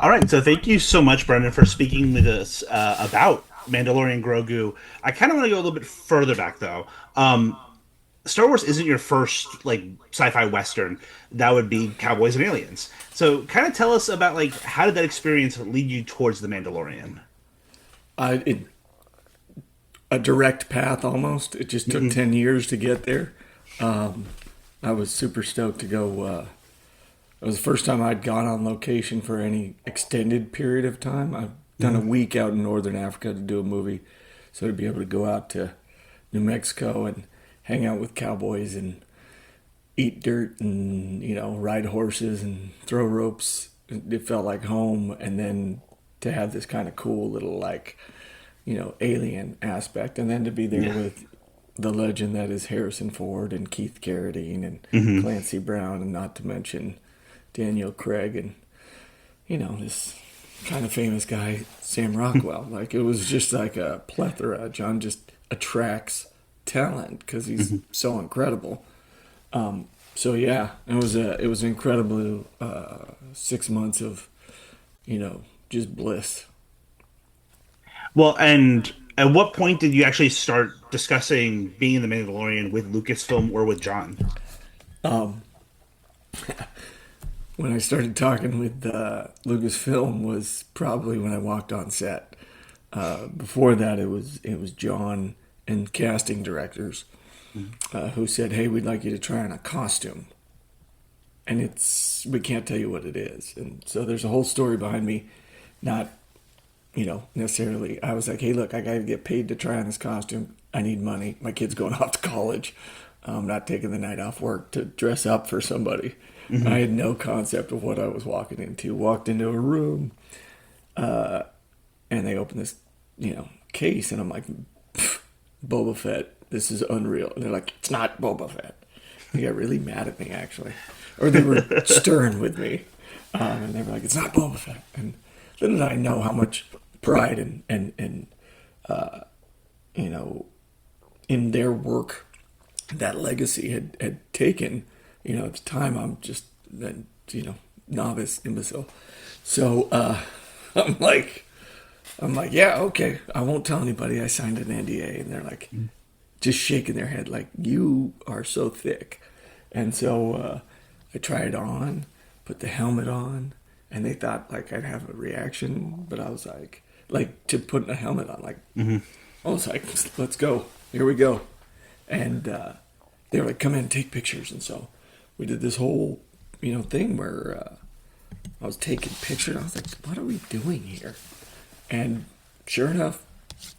All right, so thank you so much, Brendan, for speaking with us about Mandalorian Grogu. I kind of want to go a little bit further back, though. Star Wars isn't your first like sci-fi western. That would be Cowboys and Aliens. So, kind of tell us about like how did that experience lead you towards the Mandalorian? It a direct path almost. It just took Hmm. 10 years to get there. I was super stoked to go. It was the first time I'd gone on location for any extended period of time. I've done a Hmm. week out in northern Africa to do a movie, so to be able to go out to New Mexico and hang out with cowboys and eat dirt and ride horses and throw ropes. It felt like home, and then to have this kind of cool little like alien aspect, and then to be there Yeah. with the legend that is Harrison Ford and Keith Carradine and Hmm. Clancy Brown, and not to mention Daniel Craig and this kind of famous guy Sam Rockwell. Like it was just like a plethora. John just attracts talent because he's so incredible. So yeah, it was incredible 6 months of just bliss. Well, and at what point did you actually start discussing being in the Mandalorian with Lucasfilm or with John? Um, when I started talking with Lucasfilm was probably when I walked on set. Before that, it was John and casting directors who said, "Hey, we'd like you to try on a costume," and we can't tell you what it is. And so there's a whole story behind me, not necessarily. I was like, "Hey, look, I got to get paid to try on this costume. I need money. My kid's going off to college. I'm not taking the night off work to dress up for somebody." I Hmm. had no concept of what I was walking into. Walked into a room, and they opened this, case, and I'm like, Boba Fett, this is unreal. And they're like, it's not Boba Fett. They got really mad at me, actually. Or they were stern with me. And they were like, it's not Boba Fett. And little did I know how much pride and you know, in their work that legacy had taken. At the time, I'm just, novice imbecile. So I'm like, yeah, okay. I won't tell anybody I signed an NDA. And they're like, just shaking their head, like, you are so thick. And so I tried on, put the helmet on, and they thought like I'd have a reaction, but I was like to put a helmet on, like, Hmm. I was like, let's go, here we go. And they were like, come in, take pictures. And so we did this whole, thing where I was taking pictures. I was like, what are we doing here? And sure enough,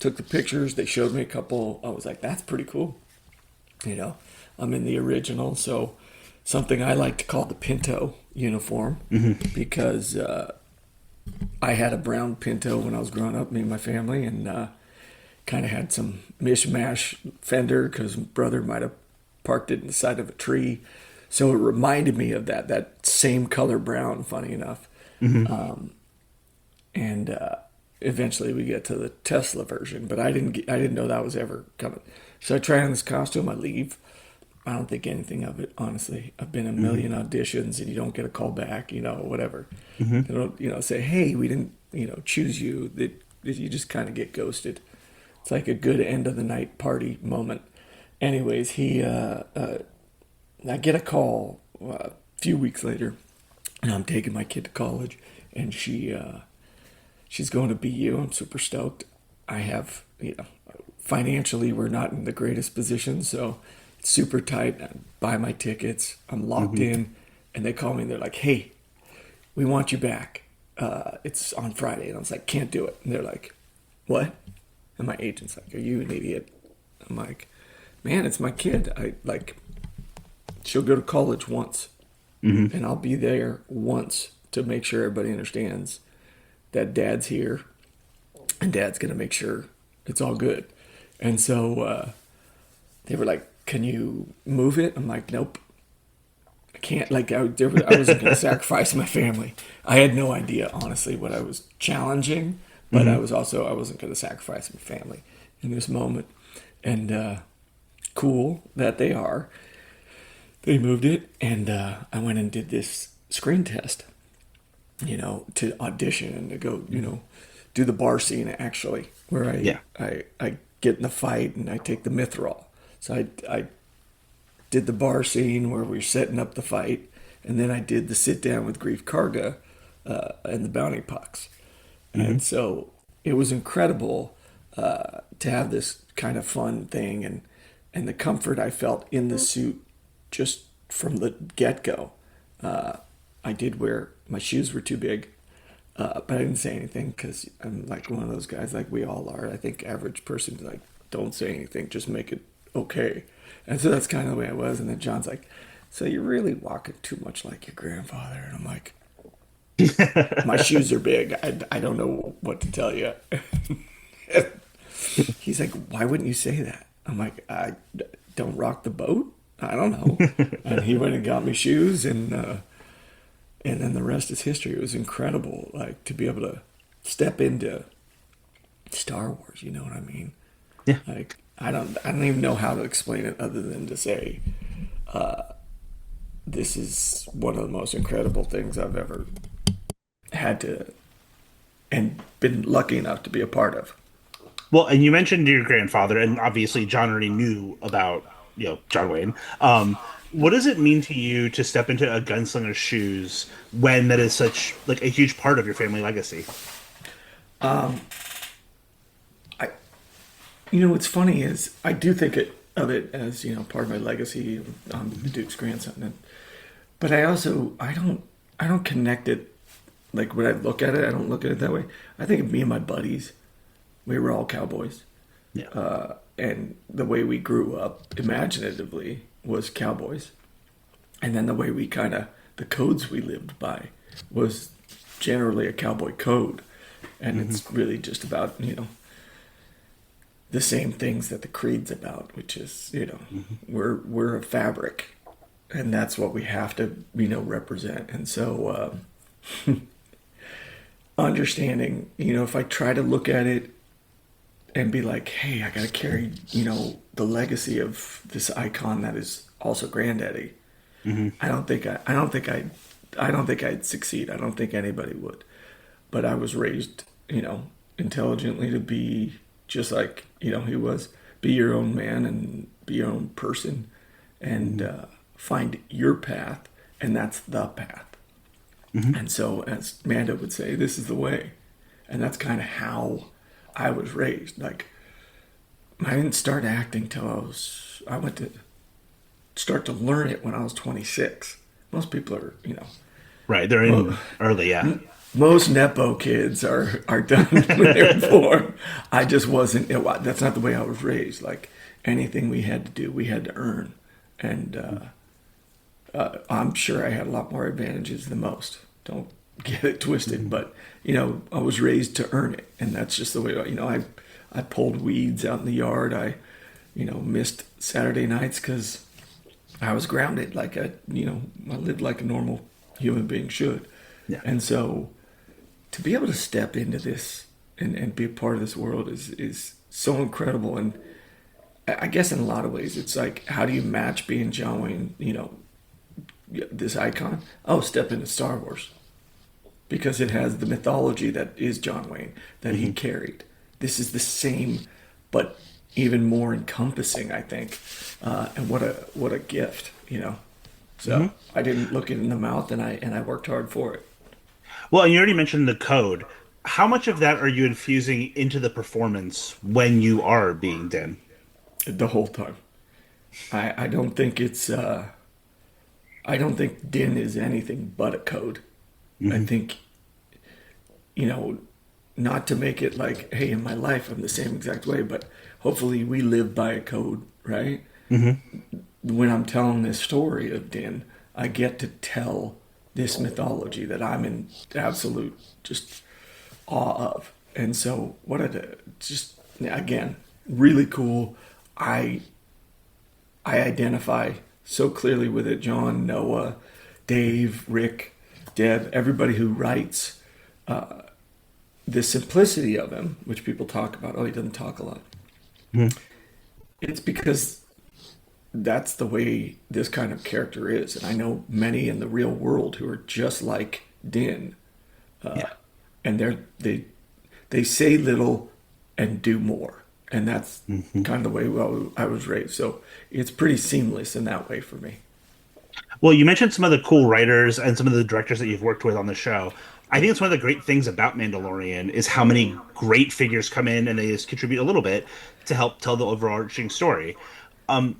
took the pictures. They showed me a couple. I was like, that's pretty cool. You know, I'm in the original. So something I like to call the Pinto uniform Hmm. because I had a brown Pinto when I was growing up, me and my family, and kind of had some mishmash fender because brother might have parked it in the side of a tree. So it reminded me of that same color brown, funny enough. Hmm. And eventually we get to the Tesla version, but I didn't know that was ever coming. So I try on this costume, I leave. I don't think anything of it, honestly. I've been a Hmm. million auditions and you don't get a call back, whatever. Hmm. They don't, say, hey, we didn't, choose you. You just kind of get ghosted. It's like a good end of the night party moment. Anyways, I get a call a few weeks later, and I'm taking my kid to college, and she's going to BU. I'm super stoked. I have, financially, we're not in the greatest position, so it's super tight. I buy my tickets. I'm locked Hmm. in, and they call me. And they're like, "Hey, we want you back. It's on Friday." And I was like, "Can't do it." And they're like, "What?" And my agent's like, "Are you an idiot?" I'm like, "Man, it's my kid. She'll go to college once, Hmm. and I'll be there once to make sure everybody understands that dad's here, and dad's gonna make sure it's all good." And so they were like, "Can you move it?" I'm like, "Nope, I can't." Like I wasn't gonna sacrifice my family. I had no idea, honestly, what I was challenging, but Hmm. I wasn't gonna sacrifice my family in this moment. And cool that they are. They moved it, and I went and did this screen test. to audition and to go, do the bar scene actually, where Yeah. I get in the fight and I take the mithril. So I did the bar scene where we are setting up the fight, and then I did the sit down with Grief Karga and the Bounty Pucks. Hmm. And so it was incredible to have this kind of fun thing, and the comfort I felt in the suit just from the get go. I did wear my shoes were too big, but I didn't say anything because I'm like one of those guys, like we all are. I think average person's like, don't say anything, just make it okay. And so that's kind of the way I was. And then John's like, so you're really walking too much like your grandfather. And I'm like, my shoes are big. I don't know what to tell you. He's like, why wouldn't you say that? I'm like, I don't rock the boat. I don't know. And he went and got me shoes, and then the rest is history. It was incredible, like to be able to step into Star Wars. You know what I mean? Yeah. Like I don't even know how to explain it other than to say, this is one of the most incredible things I've ever had to and been lucky enough to be a part of. Well, and you mentioned your grandfather, and obviously John already knew about, John Wayne. What does it mean to you to step into a gunslinger's shoes when that is such like a huge part of your family legacy? I, what's funny is I do think of it as part of my legacy. I'm the Duke's grandson, but I don't connect it like when I look at it. I don't look at it that way. I think of me and my buddies. We were all cowboys, Yeah. and the way we grew up imaginatively was cowboys, and then the way the codes we lived by was generally a cowboy code, and it's really just about the same things that the creed's about, which is we're a fabric, and that's what we have to represent. And so understanding, if I try to look at it and be like, hey, I got to carry the legacy of this icon that is also granddaddy. I don't think I'd succeed. I don't think anybody would. But I was raised intelligently to be just like he was. Be your own man and be your own person, and find your path, and that's the path. And so, as Manda would say, this is the way, and that's kind of how I was raised. Like, I didn't start acting till I went to start to learn it when I was 26. Most people are, Right. They're in early, yeah. most Nepo kids are done when they're born. I just wasn't. That's not the way I was raised. Like, anything we had to do, we had to earn. And I'm sure I had a lot more advantages than most. Don't get it twisted, but I was raised to earn it, and that's just the way. I pulled weeds out in the yard. I missed Saturday nights because I was grounded. Like I lived like a normal human being should. Yeah. And so to be able to step into this and be a part of this world is so incredible. And I guess in a lot of ways, it's like, how do you match being John Wayne, this icon? Oh, step into Star Wars. Because it has the mythology that is John Wayne, that he carried. This is the same, but even more encompassing, I think. And what a gift, So I didn't look it in the mouth, and I worked hard for it. Well, and you already mentioned the code. How much of that are you infusing into the performance when you are being Din? The whole time. I don't think it's I don't think Din is anything but a code. I think not to make it like, hey, in my life I'm the same exact way, but hopefully we live by a code, right? When I'm telling this story of Din, I get to tell this mythology that I'm in absolute just awe of. And so just again, really cool. I identify so clearly with it. John, Noah, Dave, Rick, Deb, everybody who writes, the simplicity of him, which people talk about. Oh, he doesn't talk a lot. It's because that's the way this kind of character is. And I know many in the real world who are just like Din, Yeah. and they say little and do more, and that's kind of the way I was raised. So it's pretty seamless in that way for me. Well, you mentioned some of the cool writers and some of the directors that you've worked with on the show. I think it's one of the great things about Mandalorian is how many great figures come in and they just contribute a little bit to help tell the overarching story. Um,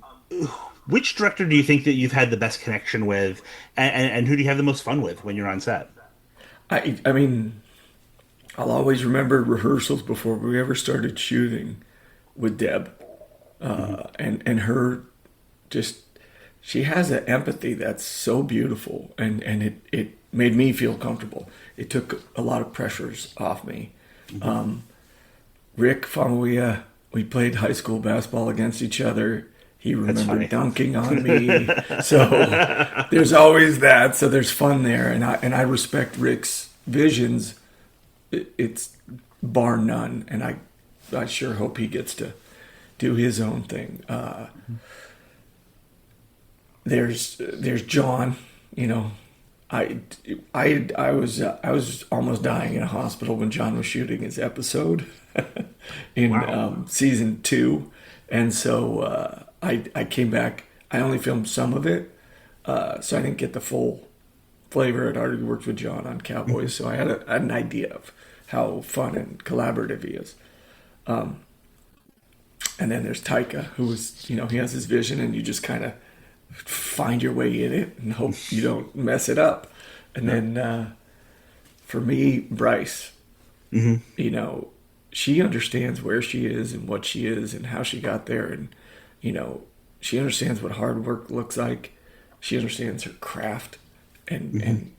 which director do you think that you've had the best connection with, and who do you have the most fun with when you're on set? I mean, I'll always remember rehearsals before we ever started shooting with Deb, and her just she has an empathy that's so beautiful, and it made me feel comfortable. It took a lot of pressures off me. Rick Famuyiwa, we played high school basketball against each other. He That's remembered funny. dunking on me. So there's always that. So there's fun there, and I respect Rick's visions. It's bar none, and I sure hope he gets to do his own thing. There's John. You know, I was almost dying in a hospital when John was shooting his episode in Wow. season 2, and so I came back. I only filmed some of it, so I didn't get the full flavor. I'd already worked with John on Cowboys, so I had an idea of how fun and collaborative he is. And then there's Taika, who is, he has his vision, and you just kind of find your way in it and hope you don't mess it up. And then for me, Bryce, she understands where she is and what she is and how she got there. And, she understands what hard work looks like. She understands her craft. And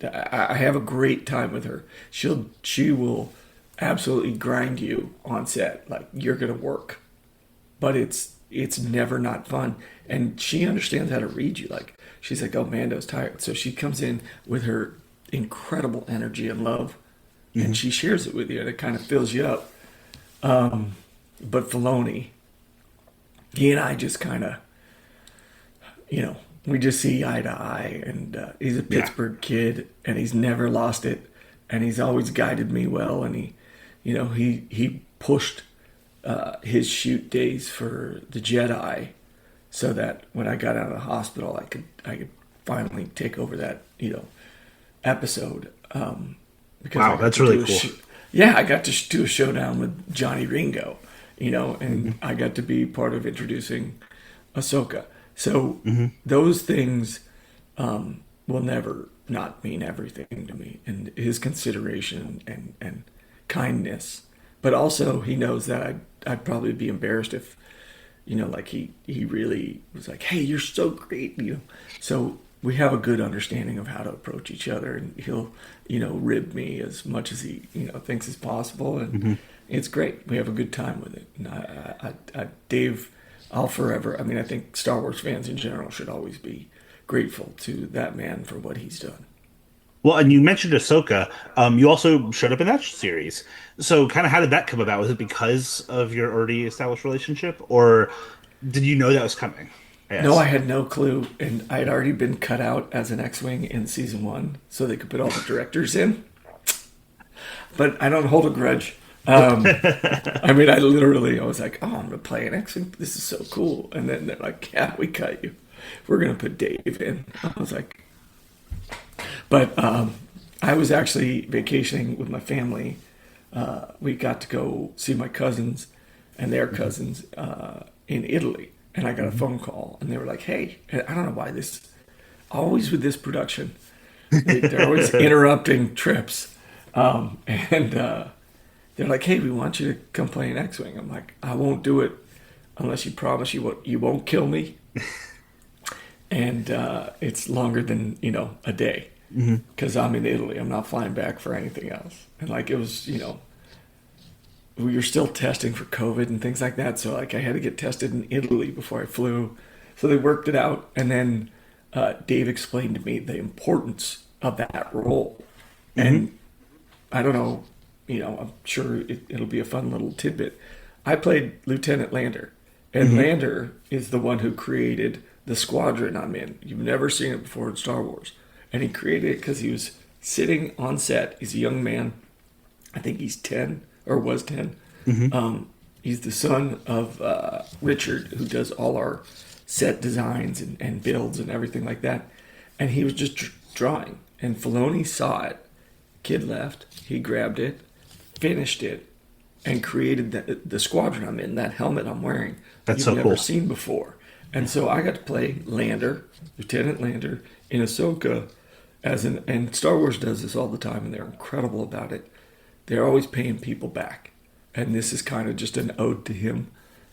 I have a great time with her. She will absolutely grind you on set. Like, you're going to work. But it's never not fun. And she understands how to read you. Like, she's like, oh, Mando's tired. So she comes in with her incredible energy and love, and she shares it with you, and it kind of fills you up. But Filoni, he and I just kind of, we just see eye to eye. And he's a Yeah. Pittsburgh kid, and he's never lost it. And he's always guided me well. And he pushed his shoot days for the Jedi, so that when I got out of the hospital, I could finally take over that episode. Because Wow, I got that's to really do a cool. yeah, I got to do a showdown with Johnny Ringo, and I got to be part of introducing Ahsoka. So those things will never not mean everything to me, and his consideration and kindness. But also, he knows that I'd probably be embarrassed if, like he really was like, "Hey, you're so great," So we have a good understanding of how to approach each other, and he'll, rib me as much as he, thinks is possible, and it's great. We have a good time with it. And Dave, I'll forever. I mean, I think Star Wars fans in general should always be grateful to that man for what he's done. Well, and you mentioned Ahsoka. You also showed up in that series. So, kind of, how did that come about? Was it because of your already established relationship, or did you know that was coming? No, I Yes. had no clue, and I had already been cut out as an X-wing in season 1, so they could put all the directors in. But I don't hold a grudge. I mean, I was like, "Oh, I'm gonna play an X-wing. This is so cool." And then they're like, "Yeah, we cut you. We're gonna put Dave in." I was like, but I was actually vacationing with my family. We got to go see my cousins and their cousins in Italy, and I got a phone call, and they were like, "Hey," and I don't know why always with this production, they're always interrupting trips, and they're like, "Hey, we want you to come play an X-wing." I'm like, "I won't do it unless you promise you won't kill me." And it's longer than a day, because I'm in Italy. I'm not flying back for anything else. And like, it was, we were still testing for COVID and things like that. So like, I had to get tested in Italy before I flew. So they worked it out, and then Dave explained to me the importance of that role. And I don't know, I'm sure it'll be a fun little tidbit. I played Lieutenant Lander, and Lander is the one who created the squadron I'm in. You've never seen it before in Star Wars. And he created it because he was sitting on set is a young man. I think he's 10 or was 10. He's the son of Richard, who does all our set designs and builds and everything like that. And he was just drawing. And Filoni saw it. Kid left. He grabbed it, finished it, and created the squadron I'm in, that helmet I'm wearing. That's you've so never cool. seen before. And so I got to play Lander, Lieutenant Lander, in Ahsoka. And Star Wars does this all the time, and they're incredible about it. They're always paying people back. And this is kind of just an ode to him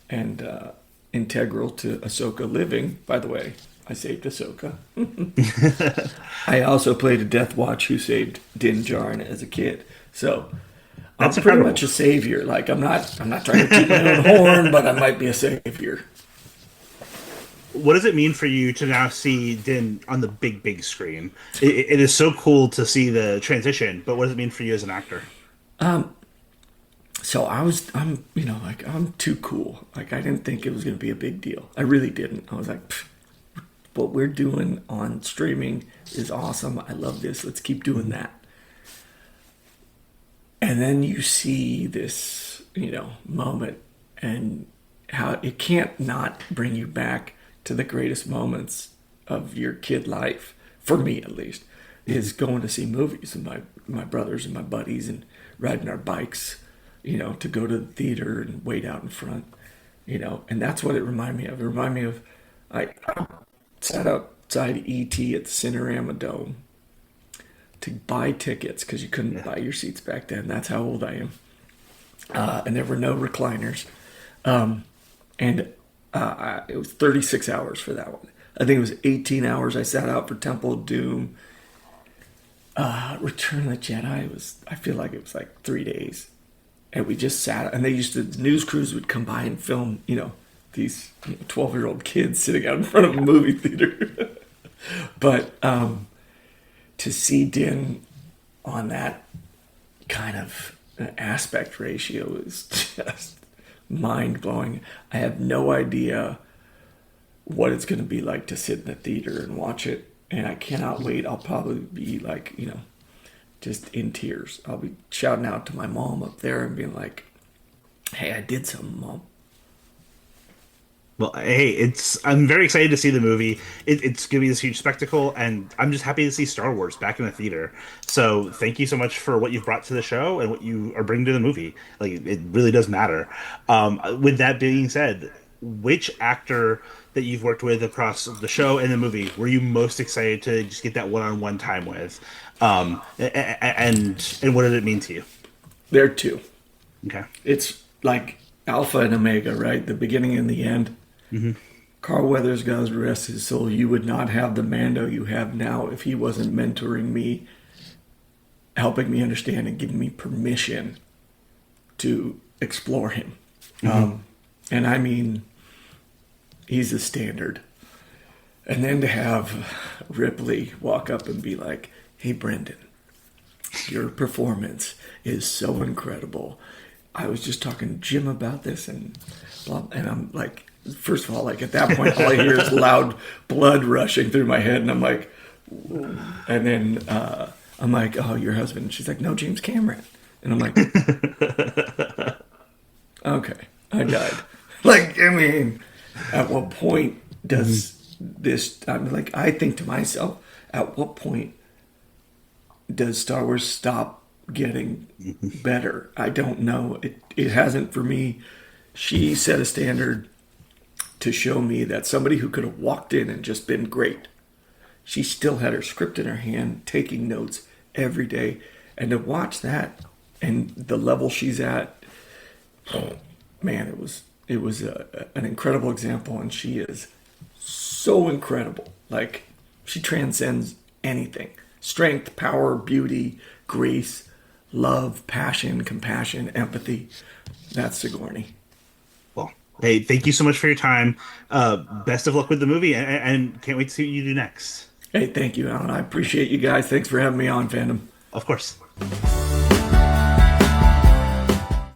and integral to Ahsoka living. By the way, I saved Ahsoka. I also played a Death Watch who saved Din Djarin as a kid. So I'm That's pretty incredible. much a savior. Like I'm not trying to toot my own horn, but I might be a savior. What does it mean for you to now see Din on the big screen? It is so cool to see the transition, but what does it mean for you as an actor? So I'm too cool. Like I didn't think it was going to be a big deal. I really didn't. I was like, what we're doing on streaming is awesome. I love this. Let's keep doing that. And then you see this, moment and how it can't not bring you back to the greatest moments of your kid life, for me at least, is going to see movies with my brothers and my buddies and riding our bikes, to go to the theater and wait out in front, and that's what it reminded me of. It reminded me of, I sat outside E.T. at the Cinerama Dome to buy tickets because you couldn't buy your seats back then. That's how old I am. And there were no recliners. And it was 36 hours for that one. I think it was 18 hours I sat out for Temple of Doom. Return of the Jedi I feel like it was like 3 days. And we just sat, and the news crews would come by and film, these 12-year-old kids sitting out in front of a movie theater. But to see Din on that kind of aspect ratio is just mind-blowing. I have no idea what it's going to be like to sit in the theater and watch it, and I cannot wait. I'll probably be like, just in tears. I'll be shouting out to my mom up there and being like, hey, I did something, Mom. Well, hey, I'm very excited to see the movie. It's going to be this huge spectacle, and I'm just happy to see Star Wars back in the theater. So thank you so much for what you've brought to the show and what you are bringing to the movie. Like, it really does matter. With that being said, which actor that you've worked with across the show and the movie were you most excited to just get that one-on-one time with? And what did it mean to you? There are two. Okay. It's like Alpha and Omega, right? The beginning and the end. Carl Weathers, God rest his soul, you would not have the Mando you have now if he wasn't mentoring me, helping me understand and giving me permission to explore him. And I mean, he's a standard. And then to have Ripley walk up and be like, hey, Brendan, your performance is so incredible. I was just talking to Jim about this and blah, and I'm like, first of all, like at that point, all I hear is loud blood rushing through my head, and I'm like, and then I'm like, oh, your husband? And she's like, no, James Cameron. And I'm like, okay, I died. Like, I mean, at what point does this? I'm like, I think to myself, at what point does Star Wars stop getting better? I don't know. It hasn't for me. She set a standard to show me that somebody who could have walked in and just been great, she still had her script in her hand, taking notes every day. And to watch that and the level she's at, oh, man, it was an incredible example. And she is so incredible. Like, she transcends anything. Strength, power, beauty, grace, love, passion, compassion, empathy. That's Sigourney. Well, hey, thank you so much for your time. Best of luck with the movie, and can't wait to see what you do next. Hey, thank you, Alan. I appreciate you guys. Thanks for having me on, Fandom. Of course.